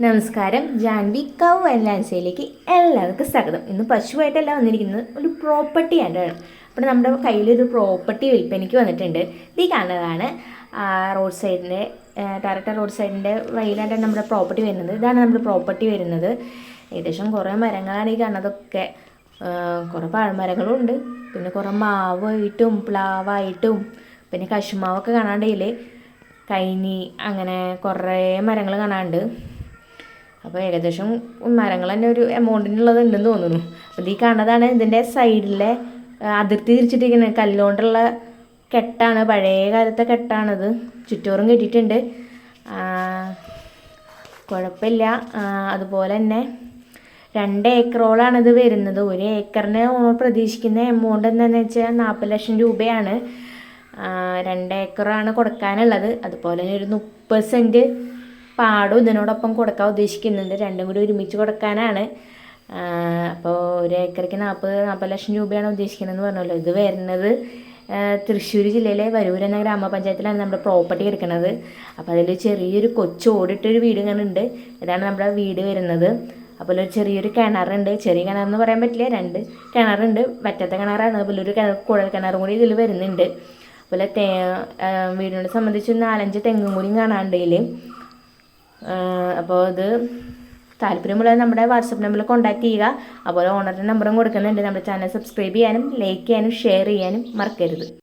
നമസ്കാരം. Janhvi cow and ലാൻഡ്സിലേക്ക് എല്ലാവർക്കും സ്വാഗതം. ഇന്ന് പശുവായിട്ടല്ല വന്നിരിക്കുന്നത്, ഒരു പ്രോപ്പർട്ടി ആയിട്ടാണ്. അപ്പോൾ നമ്മുടെ കയ്യിലൊരു പ്രോപ്പർട്ടി വിൽപ്പനയ്ക്ക് വന്നിട്ടുണ്ട്. ഇത് കാണുന്നതാണ് റോഡ് സൈഡിൻ്റെ ഡയറക്റ്റ് റോഡ് സൈഡിൻ്റെ വഴിയിലായിട്ടാണ് നമ്മുടെ പ്രോപ്പർട്ടി വരുന്നത്. ഇതാണ് നമ്മുടെ പ്രോപ്പർട്ടി വരുന്നത്. ഏകദേശം കുറേ മരങ്ങളാണ് ഈ കാണുന്നതൊക്കെ. കുറേ പഴമരങ്ങളും ഉണ്ട്, പിന്നെ കുറേ മാവായിട്ടും പ്ലാവായിട്ടും പിന്നെ കശുമാവൊക്കെ കാണാണ്ടില്ലേ, കൈനി, അങ്ങനെ കുറേ മരങ്ങൾ കാണാണ്ട്. അപ്പോൾ ഏകദേശം മരങ്ങൾ തന്നെ ഒരു എമൗണ്ടിനുള്ളത് ഉണ്ടെന്ന് തോന്നുന്നു. അപ്പോൾ ഈ കാണുന്നതാണ് ഇതിൻ്റെ സൈഡിലെ അതിർത്തി തിരിച്ചിട്ടിരിക്കുന്നത്. കല്ലുകൊണ്ടുള്ള കെട്ടാണ്, പഴയ കാലത്തെ കെട്ടാണത്. ചുറ്റോറും കെട്ടിയിട്ടുണ്ട്, കുഴപ്പമില്ല. അതുപോലെ തന്നെ 2 ഏക്കറോളാണിത് വരുന്നത്. 1 ഏക്കറിന് പ്രതീക്ഷിക്കുന്ന എമൗണ്ട് എന്താണെന്ന് വെച്ചാൽ 40 ലക്ഷം രൂപയാണ്. 2 ഏക്കറാണ് കൊടുക്കാനുള്ളത്. അതുപോലെ തന്നെ ഒരു 30 സെൻറ്റ് പാടും ഇതിനോടൊപ്പം കൊടുക്കാൻ ഉദ്ദേശിക്കുന്നുണ്ട്. രണ്ടും കൂടി ഒരുമിച്ച് കൊടുക്കാനാണ്. അപ്പോൾ 1 ഏക്കർക്ക് 40 ലക്ഷം രൂപയാണ് ഉദ്ദേശിക്കുന്നതെന്ന് പറഞ്ഞല്ലോ. ഇത് വരുന്നത് തൃശ്ശൂർ ജില്ലയിലെ വരൂർ എന്ന ഗ്രാമപഞ്ചായത്തിലാണ് നമ്മുടെ പ്രോപ്പർട്ടി എടുക്കുന്നത്. അപ്പോൾ അതിൽ ചെറിയൊരു കൊച്ചു ഓടിട്ടൊരു വീട് ഇങ്ങനെ ഉണ്ട്. ഇതാണ് നമ്മുടെ വീട് വരുന്നത്. അപ്പോൾ ഒരു ചെറിയൊരു കിണറുണ്ട്. ചെറിയ കിണറെന്ന് പറയാൻ പറ്റില്ല, 2 കിണറുണ്ട്. വറ്റത്തെ കിണറാണ്. അതുപോലെ ഒരു കുഴൽ കിണറും കൂടി ഇതിൽ വരുന്നുണ്ട്. അതുപോലെ വീടിനെ സംബന്ധിച്ച് 4-5 തെങ്ങും കൂടിയും കാണാണ്ട് ഇതിൽ. അപ്പോൾ ഇത് താല്പര്യമുള്ളത് നമ്മുടെ വാട്സപ്പ് നമ്പറിൽ കോൺടാക്ട് ചെയ്യുക. അതുപോലെ ഓണറിൻ്റെ നമ്പറും കൊടുക്കുന്നുണ്ട്. നമ്മുടെ ചാനൽ സബ്സ്ക്രൈബ് ചെയ്യാനും ലൈക്ക് ചെയ്യാനും ഷെയർ ചെയ്യാനും മറക്കരുത്.